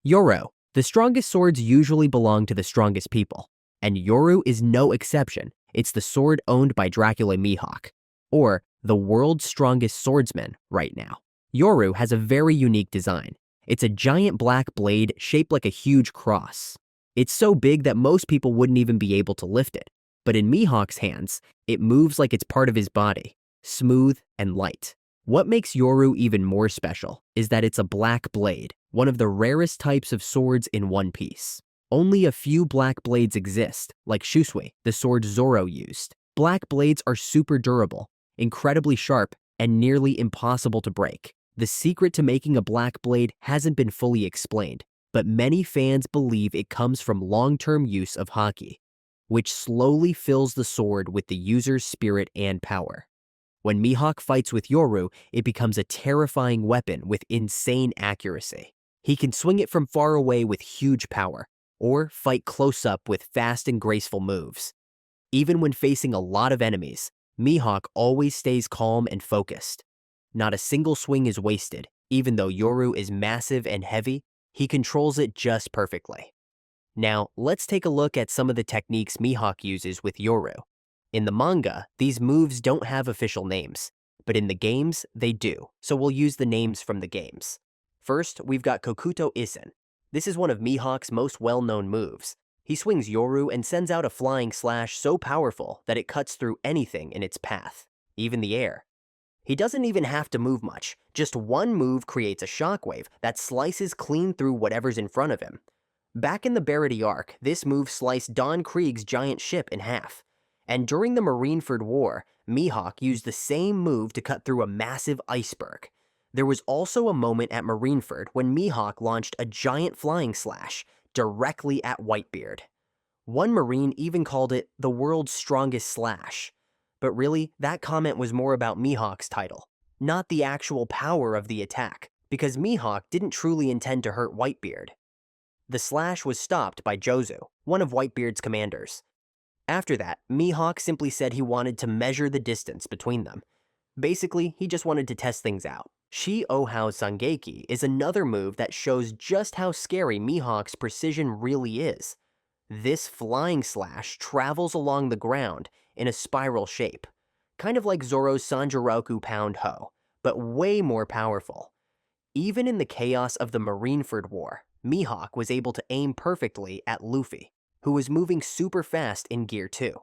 Yoru. The strongest swords usually belong to the strongest people, and Yoru is no exception. It's the sword owned by Dracule Meehawk, or the world's strongest swordsman right now. Yoru has a very unique design. It's a giant black blade shaped like a huge cross. It's so big that most people wouldn't even be able to lift it, but in Meehawk's hands, it moves like it's part of his body, smooth and light. What makes Yoru even more special is that it's a black blade, one of the rarest types of swords in One Piece. Only a few black blades exist, like Shusui, the sword Zoro used. Black blades are super durable, incredibly sharp, and nearly impossible to break. The secret to making a black blade hasn't been fully explained, but many fans believe it comes from long-term use of Haki, which slowly fills the sword with the user's spirit and power. When Meehawk fights with Yoru, it becomes a terrifying weapon with insane accuracy. He can swing it from far away with huge power, or fight close up with fast and graceful moves. Even when facing a lot of enemies, Meehawk always stays calm and focused. Not a single swing is wasted. Even though Yoru is massive and heavy, he controls it just perfectly. Now, let's take a look at some of the techniques Meehawk uses with Yoru. In the manga, these moves don't have official names, but in the games, they do, so we'll use the names from the games. First, we've got Kokuto Isen. This is one of Meehawk's most well-known moves. He swings Yoru and sends out a flying slash so powerful that it cuts through anything in its path, even the air. He doesn't even have to move much. Just one move creates a shockwave that slices clean through whatever's in front of him. Back in the Barity arc, this move sliced Don Krieg's giant ship in half. And during the Marineford War, Meehawk used the same move to cut through a massive iceberg. There was also a moment at Marineford when Meehawk launched a giant flying slash directly at Whitebeard. One Marine even called it the world's strongest slash. But really, that comment was more about Meehawk's title, not the actual power of the attack, because Meehawk didn't truly intend to hurt Whitebeard. The slash was stopped by Jozu, one of Whitebeard's commanders. After that, Meehawk simply said he wanted to measure the distance between them. Basically, he just wanted to test things out. Shi-Ohao Sangeki is another move that shows just how scary Meehawk's precision really is. This flying slash travels along the ground in a spiral shape, kind of like Zoro's Sanjoroku Pound Ho, but way more powerful. Even in the chaos of the Marineford War, Meehawk was able to aim perfectly at Luffy, who was moving super fast in Gear 2.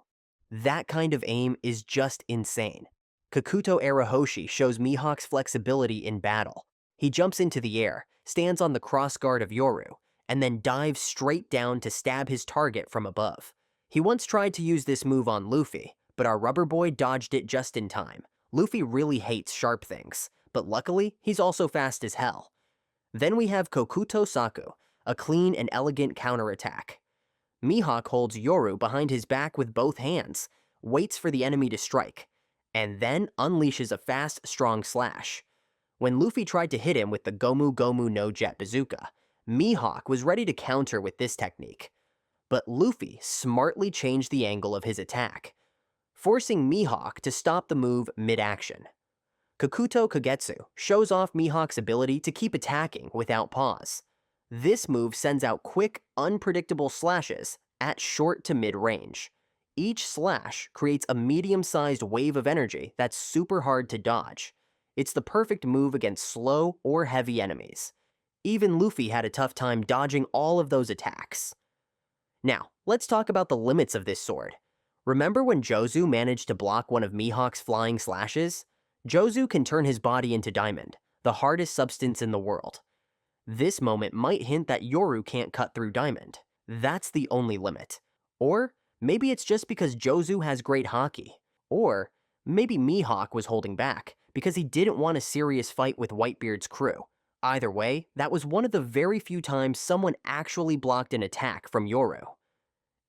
That kind of aim is just insane. Kakuto Arahoshi shows Meehawk's flexibility in battle. He jumps into the air, stands on the crossguard of Yoru, and then dives straight down to stab his target from above. He once tried to use this move on Luffy, but our rubber boy dodged it just in time. Luffy really hates sharp things, but luckily, he's also fast as hell. Then we have Kokuto Saku, a clean and elegant counterattack. Meehawk holds Yoru behind his back with both hands, waits for the enemy to strike, and then unleashes a fast, strong slash. When Luffy tried to hit him with the Gomu Gomu no Jet Bazooka, Meehawk was ready to counter with this technique. But Luffy smartly changed the angle of his attack, forcing Meehawk to stop the move mid-action. Kakuto Kagetsu shows off Meehawk's ability to keep attacking without pause. This move sends out quick, unpredictable slashes at short to mid-range. Each slash creates a medium-sized wave of energy that's super hard to dodge. It's the perfect move against slow or heavy enemies. Even Luffy had a tough time dodging all of those attacks. Now, let's talk about the limits of this sword. Remember when Jozu managed to block one of Meehawk's flying slashes? Jozu can turn his body into diamond, the hardest substance in the world. This moment might hint that Yoru can't cut through diamond. That's the only limit. Or maybe it's just because Jozu has great Haki. Or maybe Meehawk was holding back because he didn't want a serious fight with Whitebeard's crew. Either way, that was one of the very few times someone actually blocked an attack from Yoru.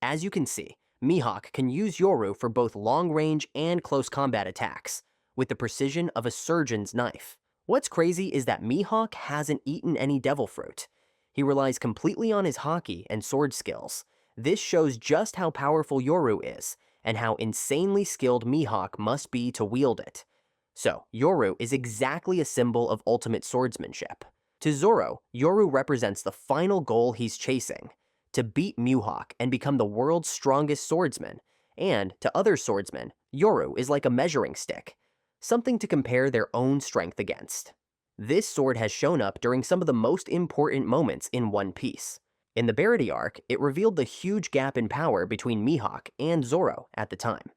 As you can see, Meehawk can use Yoru for both long-range and close combat attacks, with the precision of a surgeon's knife. What's crazy is that Meehawk hasn't eaten any devil fruit. He relies completely on his Haki and sword skills. This shows just how powerful Yoru is, and how insanely skilled Meehawk must be to wield it. So, Yoru is exactly a symbol of ultimate swordsmanship. To Zoro, Yoru represents the final goal he's chasing, to beat Meehawk and become the world's strongest swordsman, and to other swordsmen, Yoru is like a measuring stick, something to compare their own strength against. This sword has shown up during some of the most important moments in One Piece. In the Barity arc, it revealed the huge gap in power between Meehawk and Zoro at the time.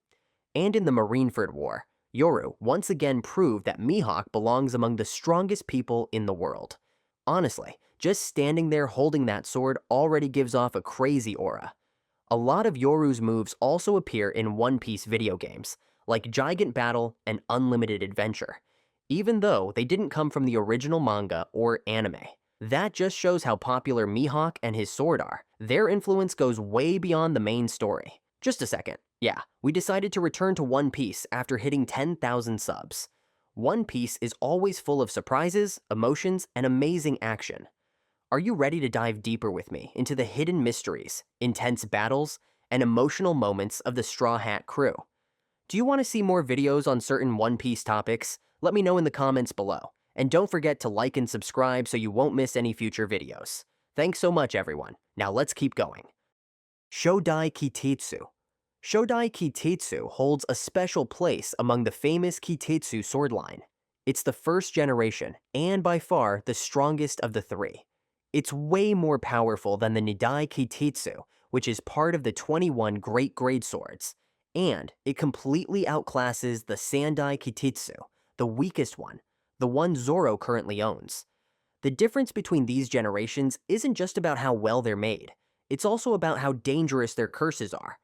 And in the Marineford War, Yoru once again proved that Meehawk belongs among the strongest people in the world. Honestly, just standing there holding that sword already gives off a crazy aura. A lot of Yoru's moves also appear in One Piece video games, like Gigant Battle and Unlimited Adventure, even though they didn't come from the original manga or anime. That just shows how popular Meehawk and his sword are. Their influence goes way beyond the main story. Just a second. Yeah, we decided to return to One Piece after hitting 10,000 subs. One Piece is always full of surprises, emotions, and amazing action. Are you ready to dive deeper with me into the hidden mysteries, intense battles, and emotional moments of the Straw Hat crew? Do you want to see more videos on certain One Piece topics? Let me know in the comments below. And don't forget to like and subscribe so you won't miss any future videos. Thanks so much, everyone. Now let's keep going. Shoddai Kitsu. Shoddai Kitsu holds a special place among the famous Kitetsu sword line. It's the first generation, and by far the strongest of the three. It's way more powerful than the Nidai Kitetsu, which is part of the 21 Great Grade Swords, and it completely outclasses the Sandai Kitetsu, the weakest the one Zoro currently owns. The difference between these generations isn't just about how well they're made, it's also about how dangerous their curses are.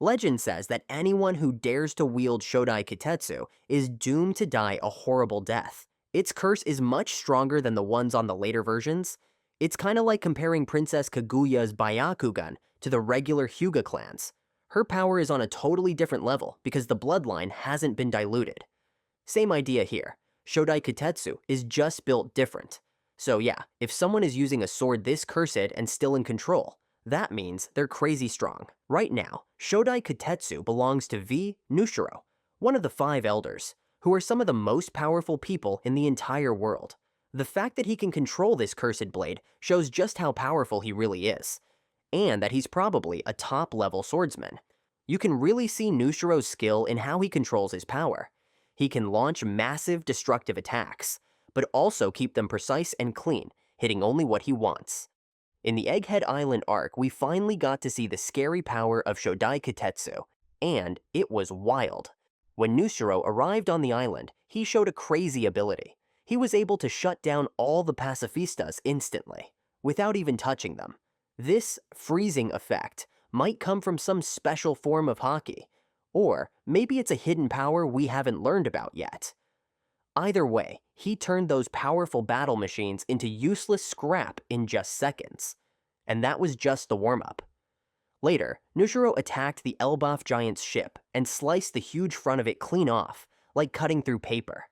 Legend says that anyone who dares to wield Shoddai Kitetsu is doomed to die a horrible death. Its curse is much stronger than the ones on the later versions. It's kinda like comparing Princess Kaguya's Byakugan to the regular Hyuga clans. Her power is on a totally different level because the bloodline hasn't been diluted. Same idea here. Shoddai Kitetsu is just built different. So yeah, if someone is using a sword this cursed and still in control, that means they're crazy strong. Right now, Shoddai Kitetsu belongs to Nushiro, one of the 5 elders, who are some of the most powerful people in the entire world. The fact that he can control this cursed blade shows just how powerful he really is, and that he's probably a top-level swordsman. You can really see Nushiro's skill in how he controls his power. He can launch massive destructive attacks, but also keep them precise and clean, hitting only what he wants. In the Egghead Island arc, we finally got to see the scary power of Shoddai Kitetsu, and it was wild. When Nushiro arrived on the island, he showed a crazy ability. He was able to shut down all the pacifistas instantly, without even touching them. This freezing effect might come from some special form of Haki, or maybe it's a hidden power we haven't learned about yet. Either way, he turned those powerful battle machines into useless scrap in just seconds. And that was just the warm-up. Later, Nushiro attacked the Elbaf giant's ship and sliced the huge front of it clean off, like cutting through paper.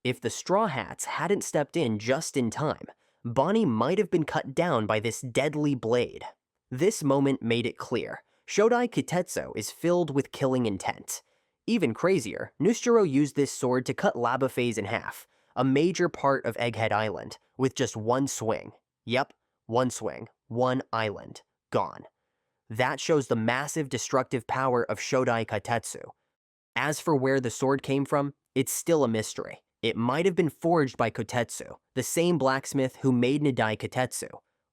If the Straw Hats hadn't stepped in just in time, Bonnie might have been cut down by this deadly blade. This moment made it clear. Shoddai Kitetsu is filled with killing intent. Even crazier, Nushiro used this sword to cut Lava Phase in half, a major part of Egghead Island, with just one swing. Yep, one swing, one island, gone. That shows the massive destructive power of Shoddai Kitetsu. As for where the sword came from, it's still a mystery. It might have been forged by Kotetsu, the same blacksmith who made Nidai Kitetsu,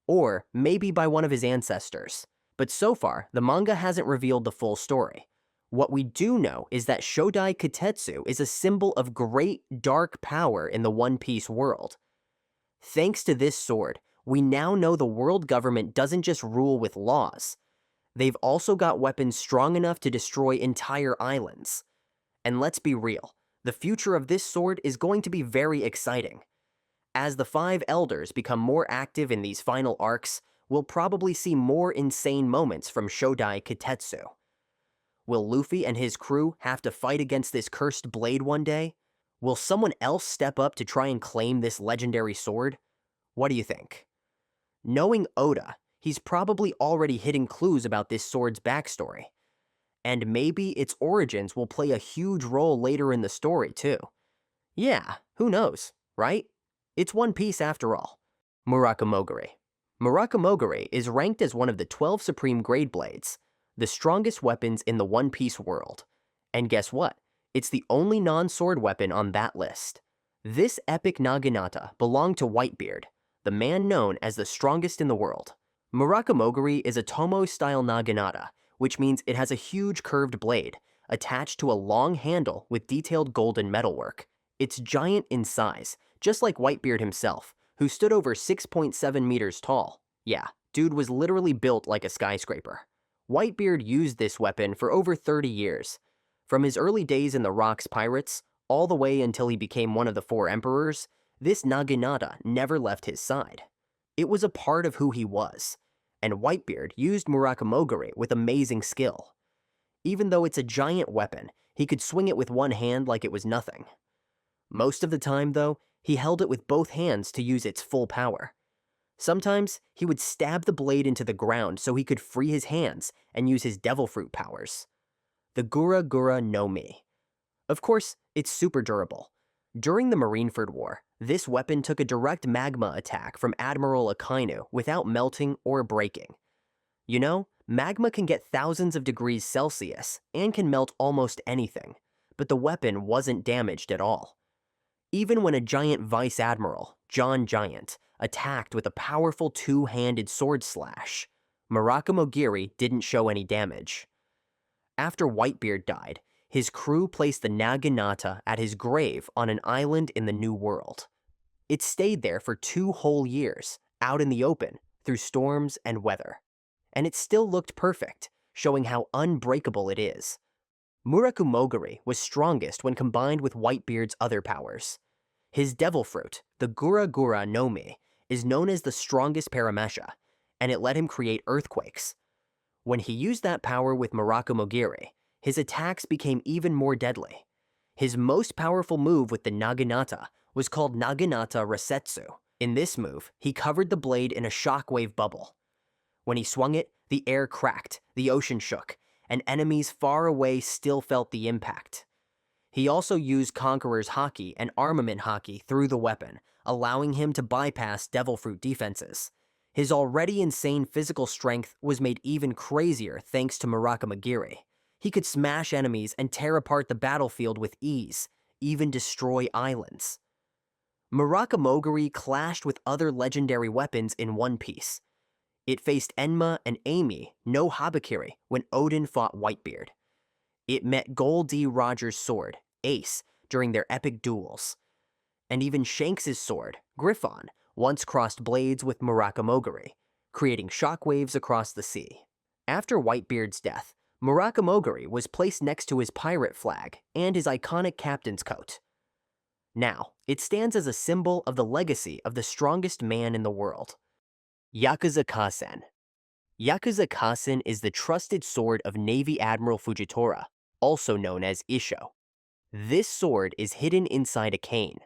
or maybe by one of his ancestors. But so far, the manga hasn't revealed the full story. What we do know is that Shoddai Kitetsu is a symbol of great dark power in the One Piece world. Thanks to this sword, we now know the world government doesn't just rule with laws. They've also got weapons strong enough to destroy entire islands. And let's be real, the future of this sword is going to be very exciting. As the 5 elders become more active in these final arcs, we'll probably see more insane moments from Shoddai Kitetsu. Will Luffy and his crew have to fight against this cursed blade one day? Will someone else step up to try and claim this legendary sword? What do you think? Knowing Oda, he's probably already hidden clues about this sword's backstory. And maybe its origins will play a huge role later in the story too. Yeah, who knows, right? It's One Piece after all. Moraka Mogiri. Moraka Mogiri is ranked as one of the 12 supreme grade blades, the strongest weapons in the One Piece world. And guess what? It's the only non-sword weapon on that list. This epic naginata belonged to Whitebeard, the man known as the strongest in the world. Moraka Mogiri is a Tomo-style naginata, which means it has a huge curved blade attached to a long handle with detailed golden metalwork. It's giant in size, just like Whitebeard himself, who stood over 6.7 meters tall. Yeah, dude was literally built like a skyscraper. Whitebeard used this weapon for over 30 years. From his early days in the Rocks Pirates, all the way until he became one of the 4 emperors, this naginata never left his side. It was a part of who he was, and Whitebeard used Moraka Mogiri with amazing skill. Even though it's a giant weapon, he could swing it with one hand like it was nothing. Most of the time, though, he held it with both hands to use its full power. Sometimes, he would stab the blade into the ground so he could free his hands and use his devil fruit powers. The Gura Gura no Mi. Of course, it's super durable. During the Marineford War, this weapon took a direct magma attack from Admiral Akainu without melting or breaking. You know, magma can get thousands of degrees Celsius and can melt almost anything, but the weapon wasn't damaged at all. Even when a giant vice admiral, John Giant, attacked with a powerful 2-handed sword slash, Moraka Mogiri didn't show any damage. After Whitebeard died, his crew placed the naginata at his grave on an island in the New World. It stayed there for 2 whole years, out in the open, through storms and weather. And it still looked perfect, showing how unbreakable it is. Moraka Mogiri was strongest when combined with Whitebeard's other powers. His devil fruit, the Gura Gura no Mi, is known as the strongest paramesha, and it let him create earthquakes. When he used that power with Moraka Mogiri, his attacks became even more deadly. His most powerful move with the naginata was called Naginata Resetsu. In this move, he covered the blade in a shockwave bubble. When he swung it, the air cracked, the ocean shook, and enemies far away still felt the impact. He also used Conqueror's Haki and Armament Haki through the weapon, allowing him to bypass Devil Fruit defenses. His already insane physical strength was made even crazier thanks to Moraka Mogiri. He could smash enemies and tear apart the battlefield with ease, even destroy islands. Moraka Mogiri clashed with other legendary weapons in One Piece. It faced Enma and Amy no Habakiri when Odin fought Whitebeard. It met Gol D. Rogers' sword, Ace, during their epic duels. And even Shanks' sword, Griffon, once crossed blades with Moraka Mogiri, creating shockwaves across the sea. After Whitebeard's death, Moraka Mogiri was placed next to his pirate flag and his iconic captain's coat. Now, it stands as a symbol of the legacy of the strongest man in the world. Yakuza Kasen. Yakuza Kasen is the trusted sword of Navy Admiral Fujitora, also known as Isho. This sword is hidden inside a cane.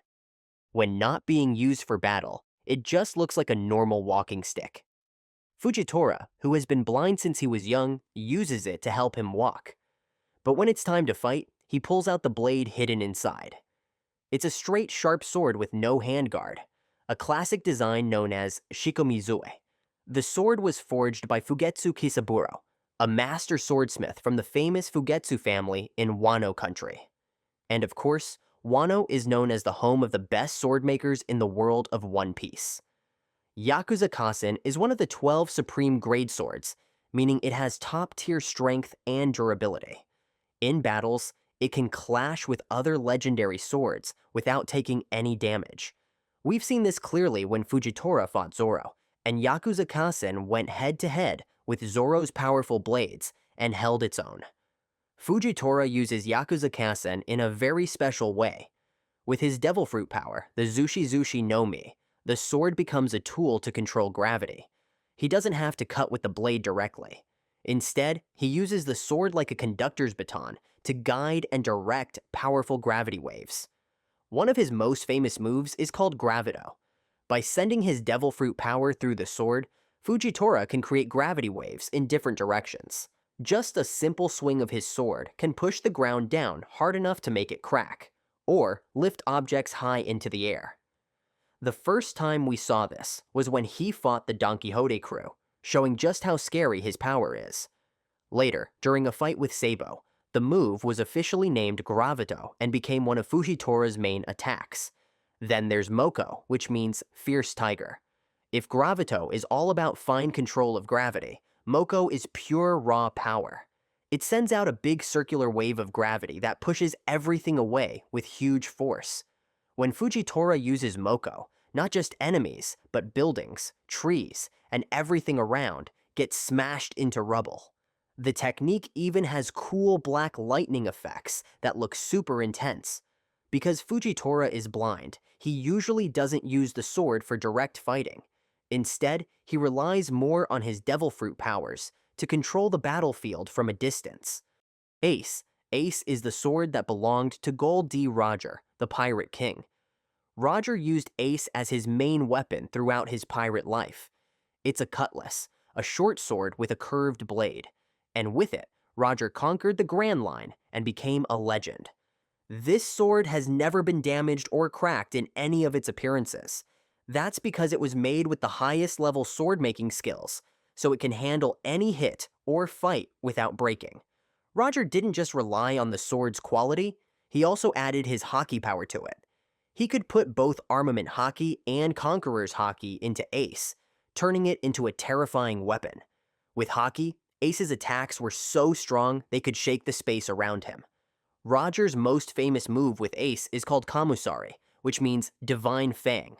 When not being used for battle, it just looks like a normal walking stick. Fujitora, who has been blind since he was young, uses it to help him walk. But when it's time to fight, he pulls out the blade hidden inside. It's a straight, sharp sword with no handguard, a classic design known as shikomizue. The sword was forged by Fugetsu Kisaburo, a master swordsmith from the famous Fugetsu family in Wano country. And of course, Wano is known as the home of the best sword makers in the world of One Piece. Yakuza Kasen is one of the 12 supreme grade swords, meaning it has top-tier strength and durability. In battles, it can clash with other legendary swords without taking any damage. We've seen this clearly when Fujitora fought Zoro, and Yakuza Kasen went head-to-head with Zoro's powerful blades and held its own. Fujitora uses Yakuza Kasen in a very special way. With his devil fruit power, the Zushi Zushi no Mi, the sword becomes a tool to control gravity. He doesn't have to cut with the blade directly. Instead, he uses the sword like a conductor's baton to guide and direct powerful gravity waves. One of his most famous moves is called Gravito. By sending his devil fruit power through the sword, Fujitora can create gravity waves in different directions. Just a simple swing of his sword can push the ground down hard enough to make it crack, or lift objects high into the air. The first time we saw this was when he fought the Don Quixote crew, showing just how scary his power is. Later, during a fight with Sabo, the move was officially named Gravito and became one of Fujitora's main attacks. Then there's Moko, which means fierce tiger. If Gravito is all about fine control of gravity, Moko is pure raw power. It sends out a big circular wave of gravity that pushes everything away with huge force. When Fujitora uses Moko, not just enemies, but buildings, trees, and everything around get smashed into rubble. The technique even has cool black lightning effects that look super intense. Because Fujitora is blind, he usually doesn't use the sword for direct fighting. Instead, he relies more on his devil fruit powers to control the battlefield from a distance. Ace is the sword that belonged to Gold D. Roger, the Pirate King. Roger used Ace as his main weapon throughout his pirate life. It's a cutlass, a short sword with a curved blade. And with it, Roger conquered the Grand Line and became a legend. This sword has never been damaged or cracked in any of its appearances. That's because it was made with the highest level sword-making skills, so it can handle any hit or fight without breaking. Roger didn't just rely on the sword's quality, he also added his Haki power to it. He could put both Armament Haki and Conqueror's Haki into Ace, turning it into a terrifying weapon. With Haki, Ace's attacks were so strong they could shake the space around him. Roger's most famous move with Ace is called Kamusari, which means Divine Fang.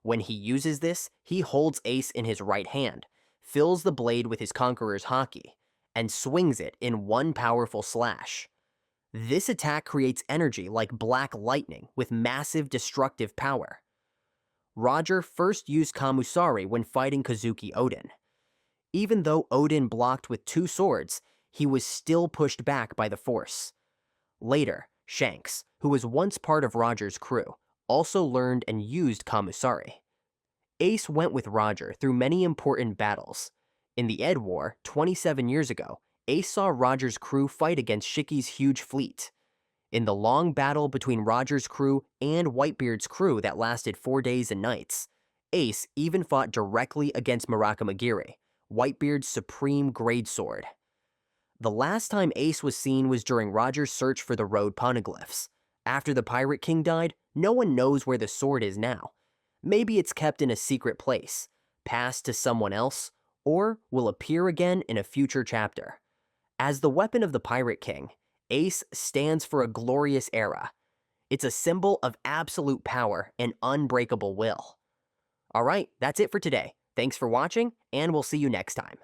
When he uses this, he holds Ace in his right hand, fills the blade with his Conqueror's Haki, and swings it in one powerful slash. This attack creates energy like black lightning with massive destructive power. Roger first used Kamusari when fighting Kazuki Odin. Even though Odin blocked with two swords, he was still pushed back by the force. Later, Shanks, who was once part of Roger's crew, also learned and used Kamusari. Ace went with Roger through many important battles. In the Ed War, 27 years ago, Ace saw Roger's crew fight against Shiki's huge fleet. In the long battle between Roger's crew and Whitebeard's crew that lasted 4 days and nights, Ace even fought directly against Moraka Mogiri, Whitebeard's supreme grade sword. The last time Ace was seen was during Roger's search for the road poneglyphs. After the Pirate King died, no one knows where the sword is now. Maybe it's kept in a secret place, passed to someone else, or will appear again in a future chapter. As the weapon of the Pirate King, Ace stands for a glorious era. It's a symbol of absolute power and unbreakable will. Alright, that's it for today. Thanks for watching, and we'll see you next time.